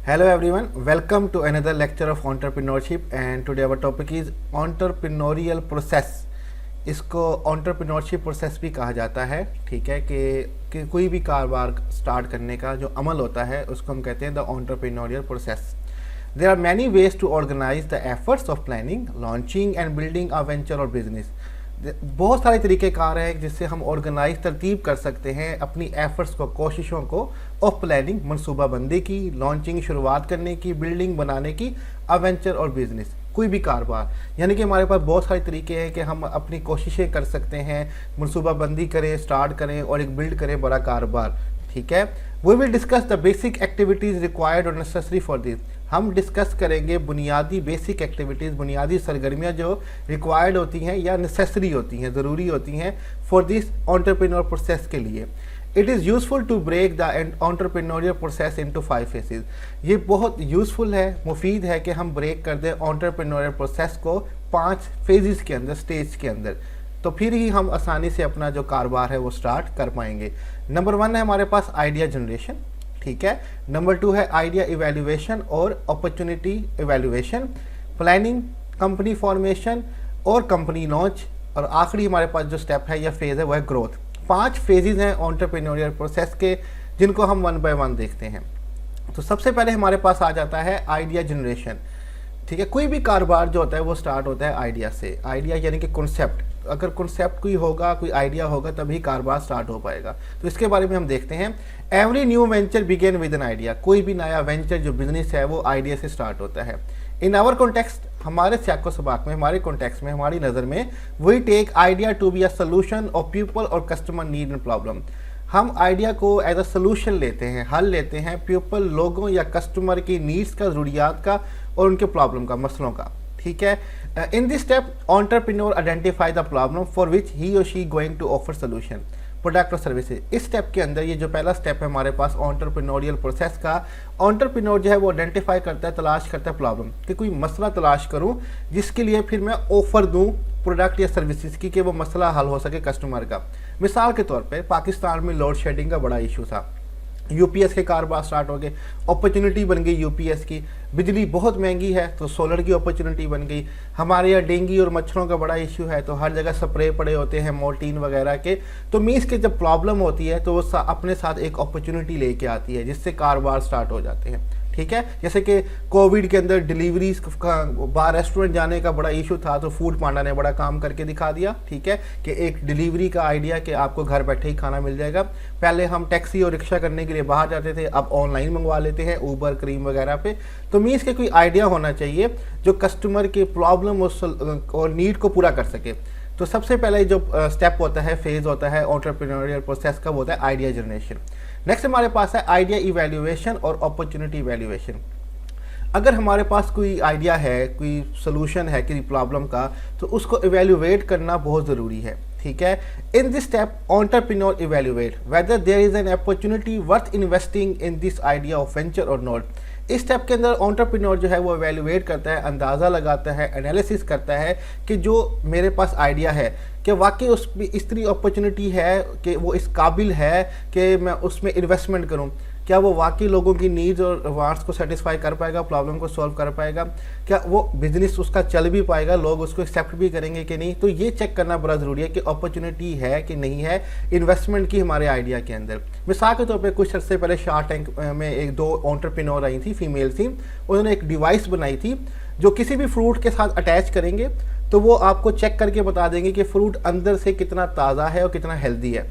Hello everyone, welcome to another lecture of entrepreneurship and today our topic is entrepreneurial process। इसको entrepreneurship process भी कहा जाता है। ठीक है कि कोई भी कारोबार स्टार्ट करने का जो अमल होता है उसको हम कहते हैं the entrepreneurial process। There are many ways to organize the efforts of planning, launching and building a venture or business। बहुत सारे तरीक़ेकार हैं जिससे हम ऑर्गेनाइज तरतीब कर सकते हैं अपनी एफर्ट्स को, कोशिशों को ऑफ प्लानिंग, मनसूबाबंदी की, लॉन्चिंग शुरुआत करने की, बिल्डिंग बनाने की, अवेंचर और बिजनेस, कोई भी कारोबार। यानी कि हमारे पास बहुत सारे तरीके हैं कि हम अपनी कोशिशें कर सकते हैं, मनसूबाबंदी करें, स्टार्ट करें और एक बिल्ड करें बड़ा कारोबार। ठीक है, we will discuss the basic activities required और नेसेसरी फॉर दिस। हम डिस्कस करेंगे बुनियादी बेसिक एक्टिविटीज़, बुनियादी सरगर्मियाँ जो रिक्वायर्ड होती हैं या नेसेसरी होती हैं, ज़रूरी होती हैं फॉर दिस एंटरप्रेन्योर प्रोसेस के लिए। It is useful to break the entrepreneurial process into 5 phases. ये बहुत यूज़फुल है, मुफीद है कि हम ब्रेक कर दें एंटरप्रेन्योरियल प्रोसेस को 5 फेजेस के अंदर, स्टेज के अंदर, तो फिर ही हम आसानी से अपना जो कारोबार है वो स्टार्ट कर पाएंगे। नंबर 1 है हमारे पास आइडिया जनरेशन। ठीक है, नंबर 2 है आइडिया इवैल्यूएशन और opportunity evaluation, planning, company formation और कंपनी लॉन्च, और आखिरी हमारे पास जो स्टेप है या फेज़ है वो है ग्रोथ। 5 फेजेस हैं एंटरप्रेन्योरियल प्रोसेस के जिनको हम 1 बाय 1 देखते हैं। तो सबसे पहले हमारे पास आ जाता है आइडिया जनरेशन। ठीक है, कोई भी कारोबार जो होता है वो स्टार्ट होता है आइडिया से। आइडिया यानी कि कॉन्सेप्ट, अगर कॉन्सेप्ट कोई होगा, कोई आइडिया होगा तभी कारोबार स्टार्ट हो पाएगा। तो इसके बारे में हम देखते हैं। Every new venture begin with an idea. कोई भी नया वेंचर जो बिजनेस है वो आइडिया से स्टार्ट होता है। इन आवर कॉन्टेक्स्ट, हमारे सियाको सबाक में, हमारे कॉन्टेक्स्ट में, हमारी नज़र में, we take idea to be a solution of people और कस्टमर नीड एंड प्रॉब्लम। हम आइडिया को एज अ सोल्यूशन लेते हैं, हल लेते हैं पीपल, लोगों या कस्टमर की नीड्स का, ज़रूरियात का और उनके प्रॉब्लम का, मसलों का। ठीक है, in this step entrepreneur identify the problem for which he or she going to offer solution, product or services. इस स्टेप के अंदर, ये जो पहला स्टेप है हमारे पास एंटरप्रेन्योरियल प्रोसेस का, एंटरप्रेन्योर जो है वो आइडेंटिफाई करता है, तलाश करता है प्रॉब्लम, कि कोई मसला तलाश करूं जिसके लिए फिर मैं ऑफर दूं प्रोडक्ट या सर्विसेज की, कि वो मसला हल हो सके कस्टमर का। मिसाल के तौर पे पाकिस्तान में लोड शेडिंग का बड़ा इशू था, यूपीएस के कारोबार स्टार्ट हो गए, अपॉर्चुनिटी बन गई यूपीएस की। बिजली बहुत महंगी है तो सोलर की अपॉर्चुनिटी बन गई। हमारे यहाँ डेंगू और मच्छरों का बड़ा इशू है तो हर जगह स्प्रे पड़े होते हैं मोर्टीन वगैरह के। तो मीन्स के जब प्रॉब्लम होती है तो वो अपने साथ एक अपॉर्चुनिटी लेके आती है जिससे कारोबार स्टार्ट हो जाते हैं। ठीक है, जैसे कि कोविड के अंदर डिलीवरीज का, बाहर रेस्टोरेंट जाने का बड़ा इशू था तो फूड पांडा ने बड़ा काम करके दिखा दिया। ठीक है, कि एक डिलीवरी का आइडिया कि आपको घर बैठे ही खाना मिल जाएगा। पहले हम टैक्सी और रिक्शा करने के लिए बाहर जाते थे, अब ऑनलाइन मंगवा लेते हैं ऊबर, क्रीम वगैरह पे। तो मीन्स के कोई आइडिया होना चाहिए जो कस्टमर के प्रॉब्लम और नीड को पूरा कर सके। तो सबसे पहले जो स्टेप होता है, फेज होता है एंटरप्रेन्योरियल प्रोसेस का, वो होता है आइडिया जनरेशन। नेक्स्ट हमारे पास है आइडिया इवैल्यूएशन और अपॉर्चुनिटी इवैल्यूएशन। अगर हमारे पास कोई आइडिया है, कोई सोल्यूशन है किसी प्रॉब्लम का, तो उसको इवैल्यूएट करना बहुत ज़रूरी है। ठीक है, in this step entrepreneur evaluate whether there is an opportunity worth investing in this idea of venture और नॉट। इस स्टेप के अंदर एंटरप्रेन्योर जो है वो इवैल्यूएट करता है, अंदाज़ा लगाता है, एनालिसिस करता है कि जो मेरे पास आइडिया है कि वाकई उसमें इस तरह अपॉर्चुनिटी है कि वो इस काबिल है कि मैं उसमें इन्वेस्टमेंट करूं। क्या वो वाकई लोगों की नीड्स और वांट्स को सेटिस्फाई कर पाएगा, प्रॉब्लम को सॉल्व कर पाएगा, क्या वो बिजनेस उसका चल भी पाएगा, लोग उसको एक्सेप्ट भी करेंगे कि नहीं। तो ये चेक करना बड़ा ज़रूरी है कि अपॉर्चुनिटी है कि नहीं है इन्वेस्टमेंट की हमारे आइडिया के अंदर। मिसाल के तौर पे कुछ अर्से पहले शार्क टैंक में एक 2 एंटरप्रेन्योर आई थी, फीमेल थी। उन्होंने एक डिवाइस बनाई थी जो किसी भी फ्रूट के साथ अटैच करेंगे तो वो आपको चेक करके बता देंगे कि फ्रूट अंदर से कितना ताज़ा है और कितना हेल्दी है।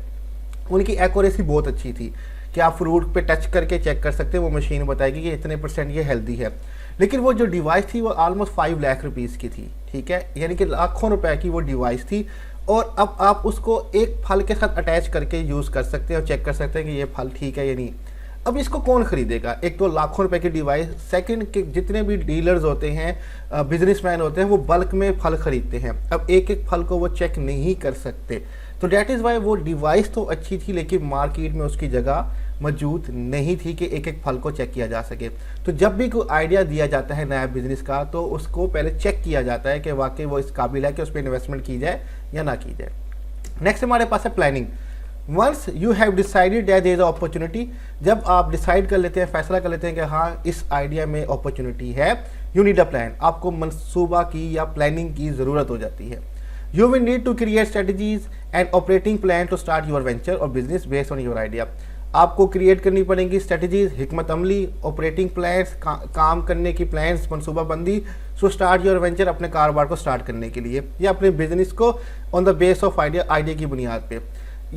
उनकी एक्यूरेसी बहुत अच्छी थी कि आप फ्रूट पे टच करके चेक कर सकते हैं, वो मशीन बताएगी कि इतने % ये हेल्दी है। लेकिन वो जो डिवाइस थी वो ऑलमोस्ट 5 लाख रुपीज़ की थी। ठीक है, यानी कि लाखों रुपए की वो डिवाइस थी। और अब आप उसको एक फल के साथ अटैच करके यूज़ कर सकते हैं और चेक कर सकते हैं कि ये फल ठीक है या नहीं। अब इसको कौन खरीदेगा? एक तो लाखों रुपए की डिवाइस, सेकंड के जितने भी डीलर्स होते हैं, बिजनेसमैन होते हैं, वो बल्क में फल खरीदते हैं। अब एक एक फल को वो चेक नहीं कर सकते। तो डैट इज़ वाई वो डिवाइस तो अच्छी थी लेकिन मार्केट में उसकी जगह मौजूद नहीं थी कि एक एक फल को चेक किया जा सके। तो जब भी कोई आइडिया दिया जाता है नया बिजनेस का तो उसको पहले चेक किया जाता है कि वाकई वो इस काबिल है कि उस पर इन्वेस्टमेंट की जाए या ना की जाए। नेक्स्ट हमारे पास है planning. Once you have decided that there is a opportunity, जब आप डिसाइड कर लेते हैं, फैसला कर लेते हैं कि हाँ इस आइडिया में अपॉर्चुनिटी है, यू नीड अ प्लान, आपको मनसूबा की या प्लानिंग की ज़रूरत हो जाती है। You will need to create strategies and operating plan to start your venture or business based on your idea. आपको क्रिएट करनी पड़ेंगी स्ट्रेटजीज, हिकमत अमली, ऑपरेटिंग प्लान्स, काम करने की प्लान्स, मनसूबाबंदी, टू स्टार्ट योर वेंचर, अपने कारोबार को स्टार्ट करने के लिए या अपने बिजनेस को on the base of idea की बुनियाद पे।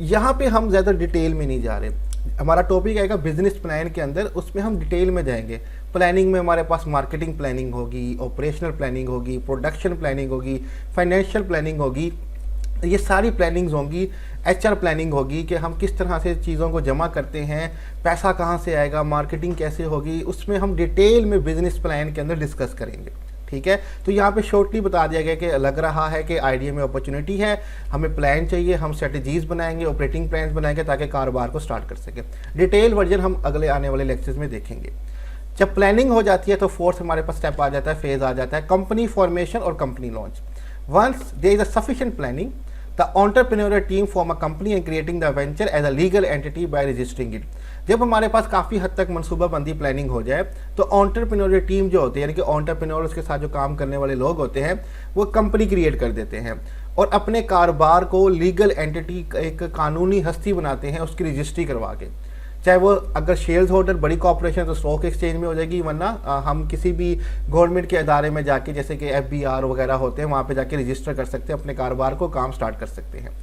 यहाँ पे हम ज़्यादा डिटेल में नहीं जा रहे, हमारा टॉपिक आएगा बिजनेस प्लान के अंदर, उसमें हम डिटेल में जाएंगे। प्लानिंग में हमारे पास मार्केटिंग प्लानिंग होगी, ऑपरेशनल प्लानिंग होगी, प्रोडक्शन प्लानिंग होगी, फाइनेंशियल प्लानिंग होगी, ये सारी प्लानिंग्स होंगी। एचआर प्लानिंग होगी कि हम किस तरह से चीज़ों को जमा करते हैं, पैसा कहाँ से आएगा, मार्केटिंग कैसे होगी, उसमें हम डिटेल में बिजनेस प्लान के अंदर डिस्कस करेंगे। ठीक है, तो यहाँ पे शॉर्टली बता दिया गया कि लग रहा है कि आइडिया में अपॉर्चुनिटी है, हमें प्लान चाहिए, हम स्ट्रेटजीज बनाएंगे, ऑपरेटिंग प्लान बनाएंगे ताकि कारोबार को स्टार्ट कर सकें। डिटेल वर्जन हम अगले आने वाले लेक्चर्स में देखेंगे। जब प्लानिंग हो जाती है तो फोर्थ हमारे पास स्टेप आ जाता है, फेज आ जाता है, कंपनी फॉर्मेशन और company launch. Once there is a sufficient planning, the entrepreneurial team form a company and creating the venture as a legal entity by registering it. जब हमारे पास काफ़ी हद तक मनसूबाबंदी प्लानिंग हो जाए तो एंटरप्रेन्योरियल टीम जो होती है, यानी कि एंटरप्रेन्योर्स के साथ जो काम करने वाले लोग होते हैं, वो कंपनी क्रिएट कर देते हैं और अपने कारोबार को लीगल एंटिटी, एक कानूनी हस्ती बनाते हैं, उसकी रजिस्ट्री करवा के। चाहे वो अगर शेयर्स होल्डर बड़ी कॉर्पोरेशन तो स्टॉक एक्सचेंज में हो जाएगी, वरना हम किसी भी गवर्नमेंट के अदारे में जाके, जैसे कि FBR वगैरह होते हैं, वहाँ पे जाके रजिस्टर कर सकते हैं, अपने कारोबार को काम स्टार्ट कर सकते हैं।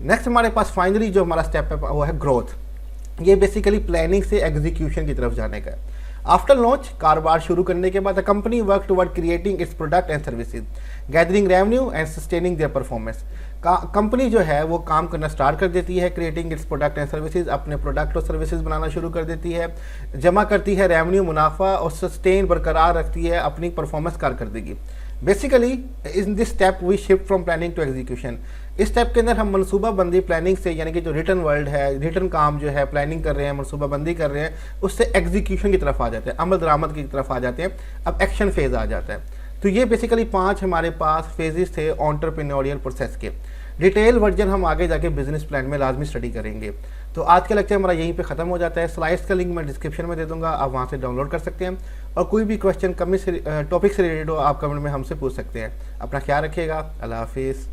नेक्स्ट हमारे पास फाइनली जो हमारा स्टेप है वो है ग्रोथ। ये बेसिकली प्लानिंग से एग्जीक्यूशन की तरफ जाने का है। आफ्टर लॉन्च, कारोबार शुरू करने के बाद, the company work toward creating it's product and services, gathering revenue and sustaining their performance. Company जो है वो काम करना स्टार्ट कर देती है, creating it's product and services, अपने प्रोडक्ट और सर्विसेज बनाना शुरू कर देती है, जमा करती है रेवेन्यू, मुनाफा, और सस्टेन बरकरार रखती है अपनी परफॉर्मेंस कारकर्दगी। Basically in this step we shift from planning to execution. इस स्टेप के अंदर हम मनसूबाबंदी प्लानिंग से, यानी कि जो रिटर्न वर्ल्ड है, रिटर्न काम जो है, प्लानिंग कर रहे हैं, मनसूबाबंदी कर रहे हैं, उससे एग्जीक्यूशन की तरफ आ जाते हैं, अमल दरामद की तरफ आ जाते हैं, अब एक्शन फेज आ जाता है। तो ये बेसिकली 5 हमारे पास फेजेस थे एंटरप्रेन्योरियल प्रोसेस के। डिटेल वर्जन हम आगे जाके बिजनेस प्लान में लाजमी स्टडी करेंगे। तो आज का लेक्चर हमारा यहीं पे ख़त्म हो जाता है। स्लाइड्स का लिंक मैं डिस्क्रिप्शन में दे दूंगा, आप वहाँ से डाउनलोड कर सकते हैं, और कोई भी क्वेश्चन टॉपिक से रिलेटेड हो आप कमेंट में हमसे पूछ सकते हैं। अपना ख्याल रखिएगा, अल्लाह हाफिज़।